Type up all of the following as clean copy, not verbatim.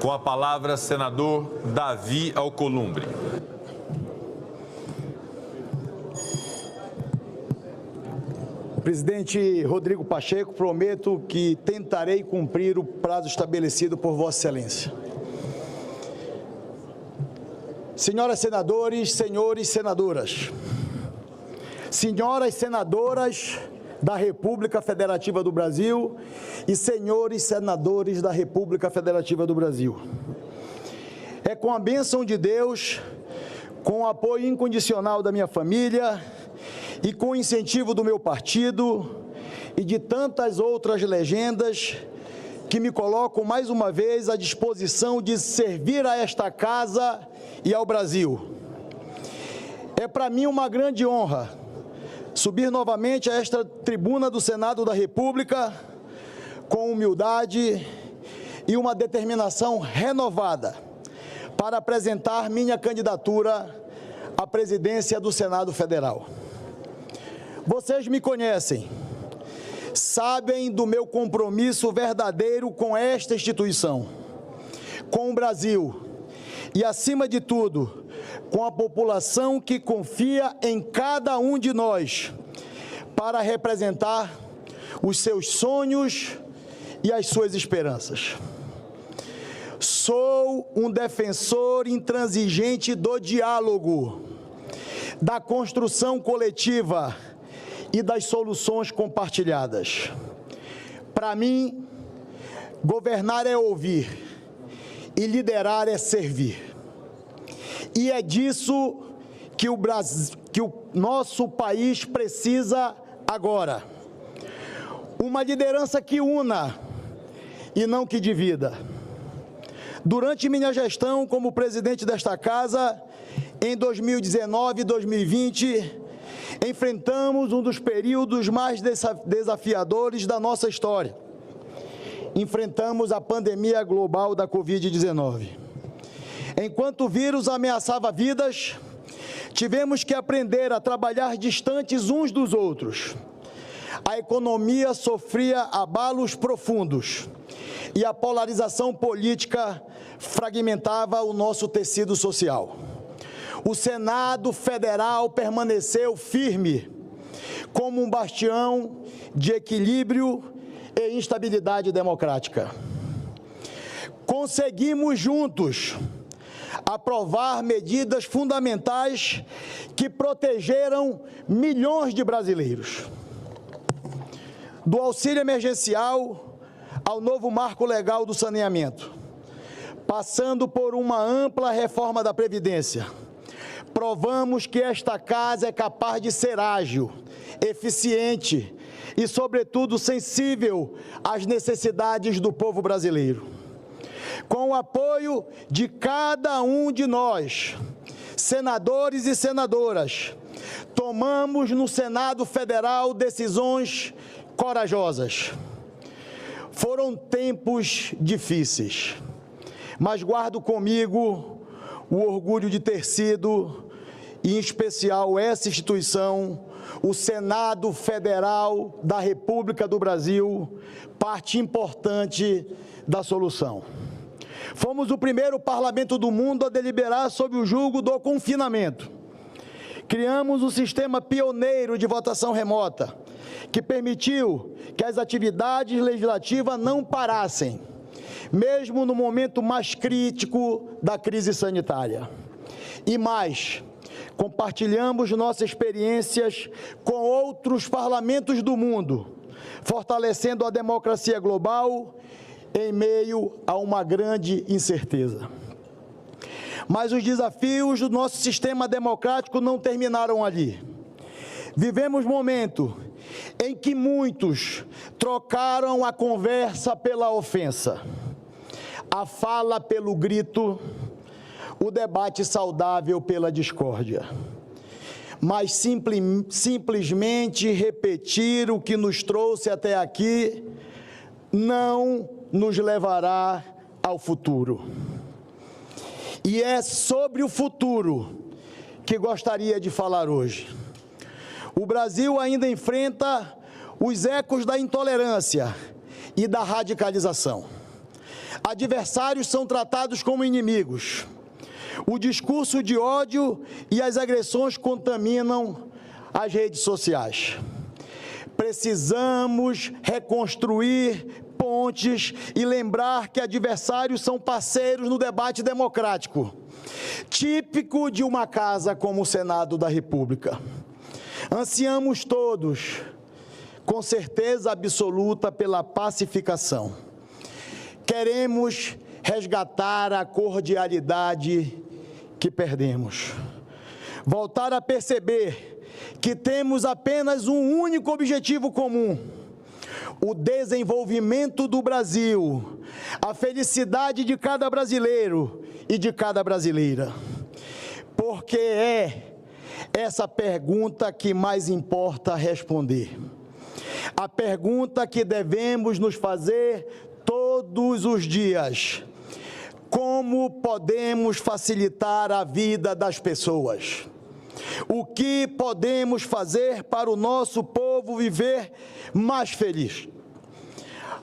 Com a palavra, senador Davi Alcolumbre. Presidente Rodrigo Pacheco, prometo que tentarei cumprir o prazo estabelecido por Vossa Excelência. Senhoras senadores, senhores senadoras, senhoras senadoras da República Federativa do Brasil e senhores senadores da República Federativa do Brasil. É com a bênção de Deus, com o apoio incondicional da minha família e com o incentivo do meu partido e de tantas outras legendas que me coloco mais uma vez à disposição de servir a esta casa e ao Brasil. É para mim uma grande honra subir novamente a esta tribuna do Senado da República com humildade e uma determinação renovada para apresentar minha candidatura à presidência do Senado Federal. Vocês me conhecem, sabem do meu compromisso verdadeiro com esta instituição, com o Brasil e, acima de tudo, com a população que confia em cada um de nós para representar os seus sonhos e as suas esperanças. Sou um defensor intransigente do diálogo, da construção coletiva e das soluções compartilhadas. Para mim, governar é ouvir e liderar é servir. E é disso que o nosso país precisa agora. Uma liderança que una e não que divida. Durante minha gestão como presidente desta casa, em 2019 e 2020, enfrentamos um dos períodos mais desafiadores da nossa história. Enfrentamos a pandemia global da Covid-19. Enquanto o vírus ameaçava vidas, tivemos que aprender a trabalhar distantes uns dos outros. A economia sofria abalos profundos e a polarização política fragmentava o nosso tecido social. O Senado Federal permaneceu firme, como um bastião de equilíbrio e instabilidade democrática. Conseguimos juntos aprovar medidas fundamentais que protegeram milhões de brasileiros. Do auxílio emergencial ao novo marco legal do saneamento, passando por uma ampla reforma da Previdência, provamos que esta casa é capaz de ser ágil, eficiente e, sobretudo, sensível às necessidades do povo brasileiro. Com o apoio de cada um de nós, senadores e senadoras, tomamos no Senado Federal decisões corajosas. Foram tempos difíceis, mas guardo comigo o orgulho de ter sido, em especial essa instituição, o Senado Federal da República do Brasil, parte importante da solução. Fomos o primeiro parlamento do mundo a deliberar sob o julgo do confinamento. Criamos um sistema pioneiro de votação remota, que permitiu que as atividades legislativas não parassem, mesmo no momento mais crítico da crise sanitária. E mais, compartilhamos nossas experiências com outros parlamentos do mundo, fortalecendo a democracia global em meio a uma grande incerteza. Mas os desafios do nosso sistema democrático não terminaram ali. Vivemos momento em que muitos trocaram a conversa pela ofensa, a fala pelo grito, o debate saudável pela discórdia. Mas simplesmente repetir o que nos trouxe até aqui não nos levará ao futuro. E é sobre o futuro que gostaria de falar hoje. O Brasil ainda enfrenta os ecos da intolerância e da radicalização. adversários são tratados como inimigos. O discurso de ódio e as agressões contaminam as redes sociais. Precisamos reconstruir pontes e lembrar que adversários são parceiros no debate democrático, típico de uma casa como o Senado da República. Ansiamos todos, com certeza absoluta, pela pacificação. Queremos resgatar a cordialidade que perdemos. Voltar a perceber que temos apenas um único objetivo comum: o desenvolvimento do Brasil, a felicidade de cada brasileiro e de cada brasileira. Porque é essa pergunta que mais importa responder. A pergunta que devemos nos fazer todos os dias: como podemos facilitar a vida das pessoas? O que podemos fazer para o nosso povo viver mais feliz?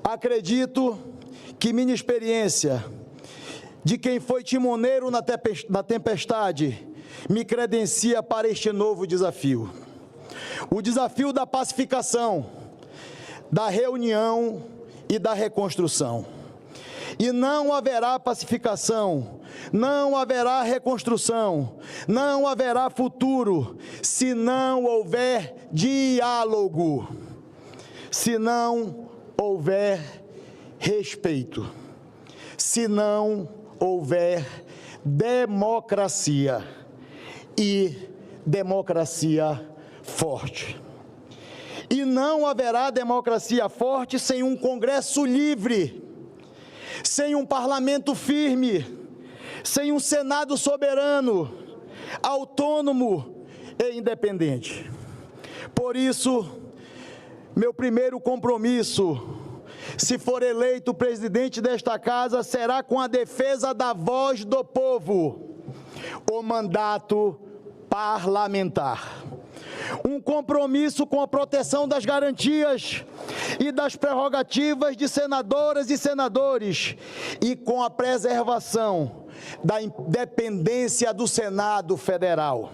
Acredito que minha experiência de quem foi timoneiro na tempestade me credencia para este novo desafio. O desafio da pacificação, da reunião e da reconstrução. E não haverá pacificação, não haverá reconstrução, não haverá futuro, se não houver diálogo, se não houver respeito, se não houver democracia, e democracia forte. E não haverá democracia forte sem um Congresso livre, sem um parlamento firme, sem um Senado soberano, autônomo e independente. Por isso, meu primeiro compromisso, se for eleito presidente desta casa, será com a defesa da voz do povo, o mandato parlamentar. Um compromisso com a proteção das garantias e das prerrogativas de senadoras e senadores e com a preservação da independência do Senado Federal.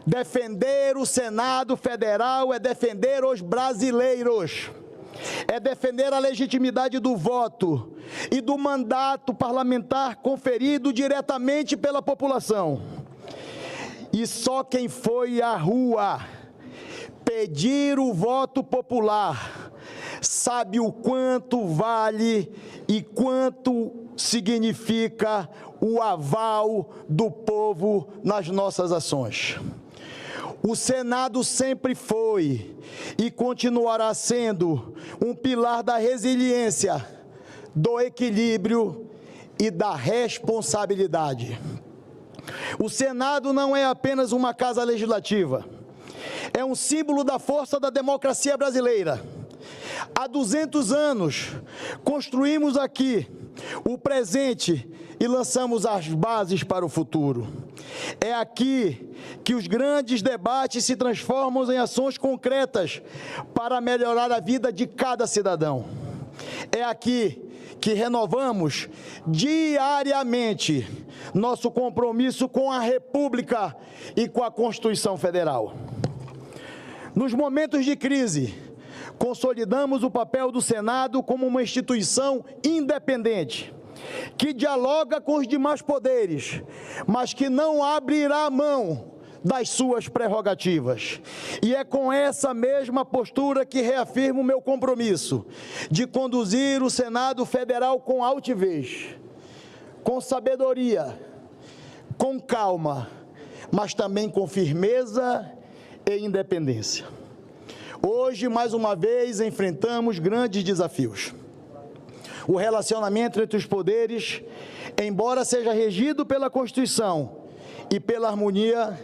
Defender o Senado Federal é defender os brasileiros, é defender a legitimidade do voto e do mandato parlamentar conferido diretamente pela população. E só quem foi à rua pedir o voto popular sabe o quanto vale e quanto significa o aval do povo nas nossas ações. O Senado sempre foi e continuará sendo um pilar da resiliência, do equilíbrio e da responsabilidade. O Senado não é apenas uma casa legislativa, é um símbolo da força da democracia brasileira. Há 200 anos, construímos aqui o presente e lançamos as bases para o futuro. É aqui que os grandes debates se transformam em ações concretas para melhorar a vida de cada cidadão. É aqui que renovamos diariamente nosso compromisso com a República e com a Constituição Federal. Nos momentos de crise, consolidamos o papel do Senado como uma instituição independente, que dialoga com os demais poderes, mas que não abrirá mão das suas prerrogativas. E é com essa mesma postura que reafirmo o meu compromisso de conduzir o Senado Federal com altivez, com sabedoria, com calma, mas também com firmeza e independência. Hoje, mais uma vez, enfrentamos grandes desafios. O relacionamento entre os poderes, embora seja regido pela Constituição e pela harmonia,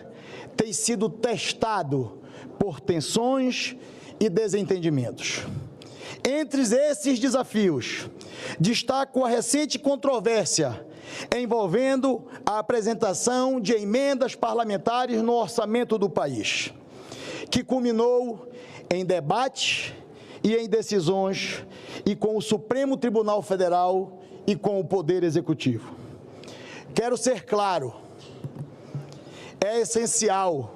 tem sido testado por tensões e desentendimentos. Entre esses desafios, destaco a recente controvérsia envolvendo a apresentação de emendas parlamentares no orçamento do país, que culminou em debates e em decisões, e com o Supremo Tribunal Federal e com o Poder Executivo. Quero ser claro, é essencial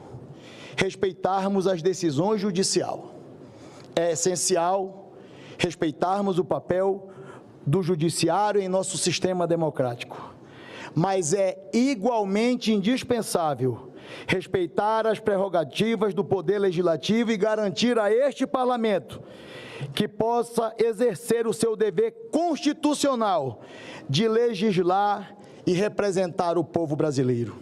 respeitarmos as decisões judiciais. É essencial respeitarmos o papel do judiciário em nosso sistema democrático. Mas é igualmente indispensável respeitar as prerrogativas do Poder Legislativo e garantir a este Parlamento que possa exercer o seu dever constitucional de legislar e representar o povo brasileiro.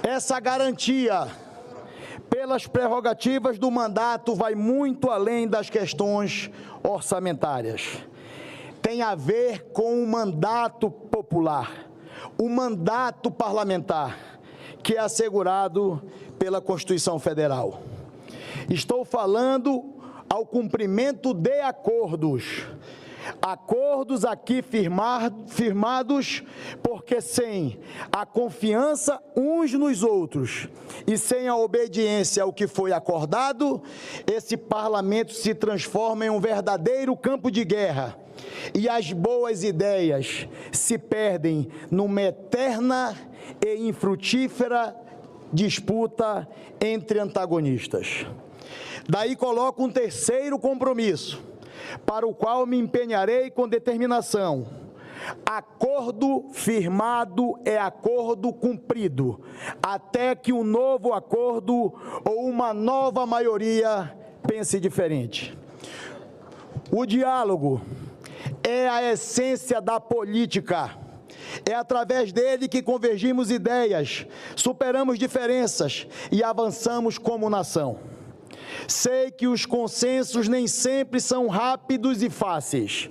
Essa garantia pelas prerrogativas do mandato vai muito além das questões orçamentárias. Tem a ver com o mandato popular, o mandato parlamentar, que é assegurado pela Constituição Federal. Estou falando ao cumprimento de acordos. Acordos aqui firmados, porque sem a confiança uns nos outros e sem a obediência ao que foi acordado, esse parlamento se transforma em um verdadeiro campo de guerra e as boas ideias se perdem numa eterna e infrutífera disputa entre antagonistas. Daí coloco um terceiro compromisso, para o qual me empenharei com determinação. Acordo firmado é acordo cumprido, até que um novo acordo ou uma nova maioria pense diferente. O diálogo é a essência da política. É através dele que convergimos ideias, superamos diferenças e avançamos como nação. Sei que os consensos nem sempre são rápidos e fáceis,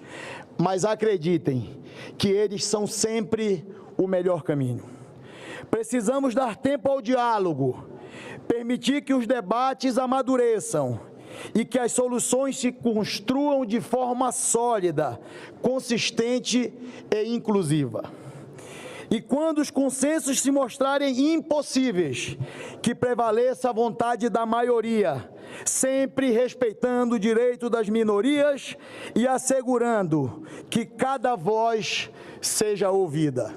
mas acreditem que eles são sempre o melhor caminho. Precisamos dar tempo ao diálogo, permitir que os debates amadureçam e que as soluções se construam de forma sólida, consistente e inclusiva. E quando os consensos se mostrarem impossíveis, que prevaleça a vontade da maioria, sempre respeitando o direito das minorias e assegurando que cada voz seja ouvida.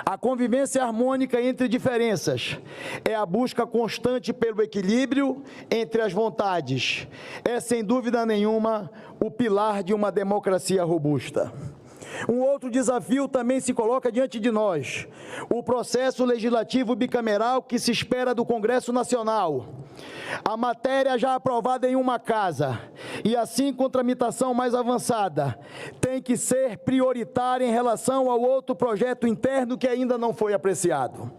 A convivência harmônica entre diferenças é a busca constante pelo equilíbrio entre as vontades. É, sem dúvida nenhuma, o pilar de uma democracia robusta. Um outro desafio também se coloca diante de nós, o processo legislativo bicameral que se espera do Congresso Nacional. A matéria já aprovada em uma casa, e assim com tramitação mais avançada, tem que ser prioritária em relação ao outro projeto interno que ainda não foi apreciado.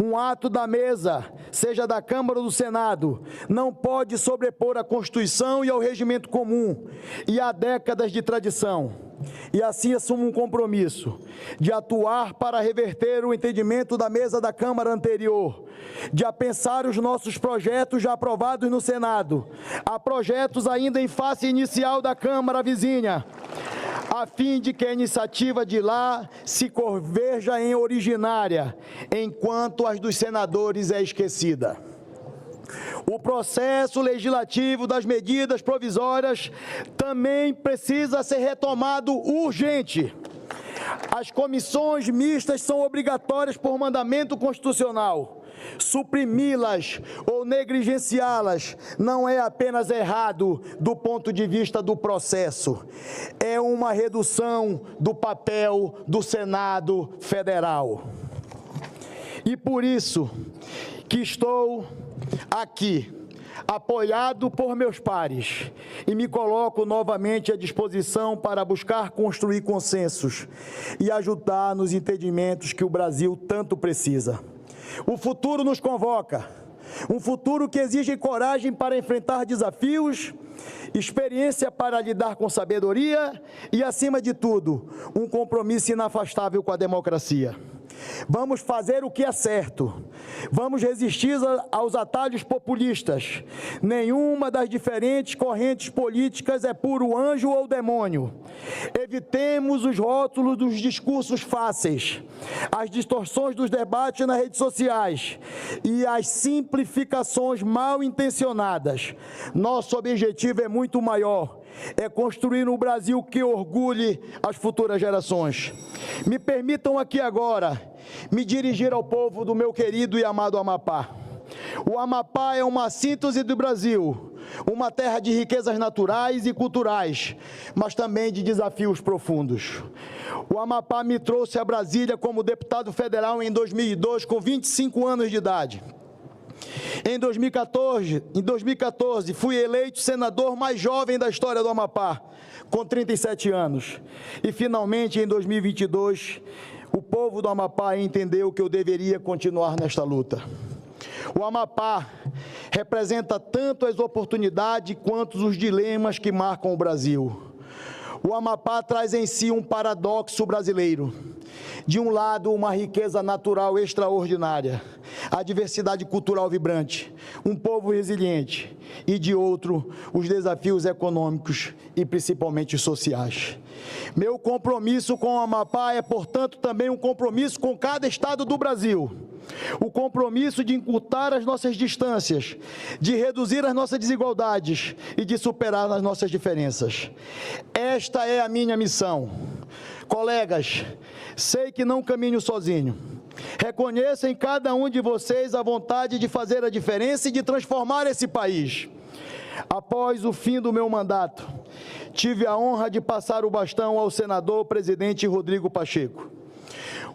Um ato da mesa, seja da Câmara ou do Senado, não pode sobrepor a Constituição e ao regimento comum e a décadas de tradição. E assim assumo um compromisso de atuar para reverter o entendimento da mesa da Câmara anterior, de apensar os nossos projetos já aprovados no Senado, a projetos ainda em fase inicial da Câmara vizinha, a fim de que a iniciativa de lá se converja em originária, enquanto as dos senadores é esquecida. O processo legislativo das medidas provisórias também precisa ser retomado urgente. As comissões mistas são obrigatórias por mandamento constitucional. Suprimi-las ou negligenciá-las não é apenas errado do ponto de vista do processo, é uma redução do papel do Senado Federal. E por isso que estou aqui, apoiado por meus pares, e me coloco novamente à disposição para buscar construir consensos e ajudar nos entendimentos que o Brasil tanto precisa. O futuro nos convoca, um futuro que exige coragem para enfrentar desafios, experiência para lidar com sabedoria e, acima de tudo, um compromisso inafastável com a democracia. Vamos fazer o que é certo. Vamos resistir aos atalhos populistas. Nenhuma das diferentes correntes políticas é puro anjo ou demônio. Evitemos os rótulos dos discursos fáceis, as distorções dos debates nas redes sociais e as simplificações mal intencionadas. Nosso objetivo é muito maior. É construir um Brasil que orgulhe as futuras gerações. Me permitam aqui agora me dirigir ao povo do meu querido e amado Amapá. O Amapá é uma síntese do Brasil, uma terra de riquezas naturais e culturais, mas também de desafios profundos. O Amapá me trouxe a Brasília como deputado federal em 2002, com 25 anos de idade. Em 2014, fui eleito senador mais jovem da história do Amapá, com 37 anos. E, finalmente, em 2022, o povo do Amapá entendeu que eu deveria continuar nesta luta. O Amapá representa tanto as oportunidades quanto os dilemas que marcam o Brasil. O Amapá traz em si um paradoxo brasileiro. De um lado, uma riqueza natural extraordinária, a diversidade cultural vibrante, um povo resiliente, e de outro, os desafios econômicos e principalmente sociais. Meu compromisso com o Amapá é, portanto, também um compromisso com cada estado do Brasil. O compromisso de encurtar as nossas distâncias, de reduzir as nossas desigualdades e de superar as nossas diferenças. Esta é a minha missão. Colegas, sei que não caminho sozinho. Reconheço em cada um de vocês a vontade de fazer a diferença e de transformar esse país. Após o fim do meu mandato, tive a honra de passar o bastão ao senador presidente Rodrigo Pacheco,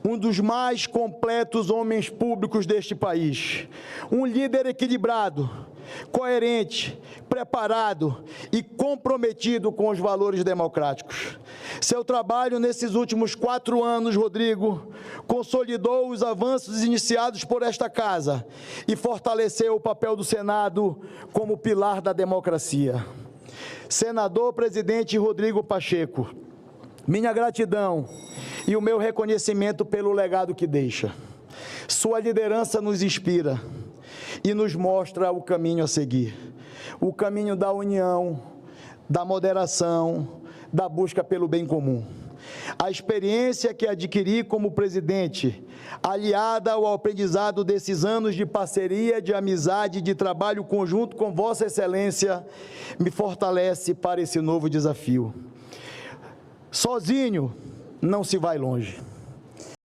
um dos mais completos homens públicos deste país, um líder equilibrado, coerente, preparado e comprometido com os valores democráticos. Seu trabalho nesses últimos 4 anos, Rodrigo, consolidou os avanços iniciados por esta casa e fortaleceu o papel do Senado como pilar da democracia. Senador presidente Rodrigo Pacheco, minha gratidão e o meu reconhecimento pelo legado que deixa. Sua liderança nos inspira e nos mostra o caminho a seguir. O caminho da união, da moderação, da busca pelo bem comum. A experiência que adquiri como presidente, aliada ao aprendizado desses anos de parceria, de amizade, de trabalho conjunto com Vossa Excelência, me fortalece para esse novo desafio. Sozinho não se vai longe.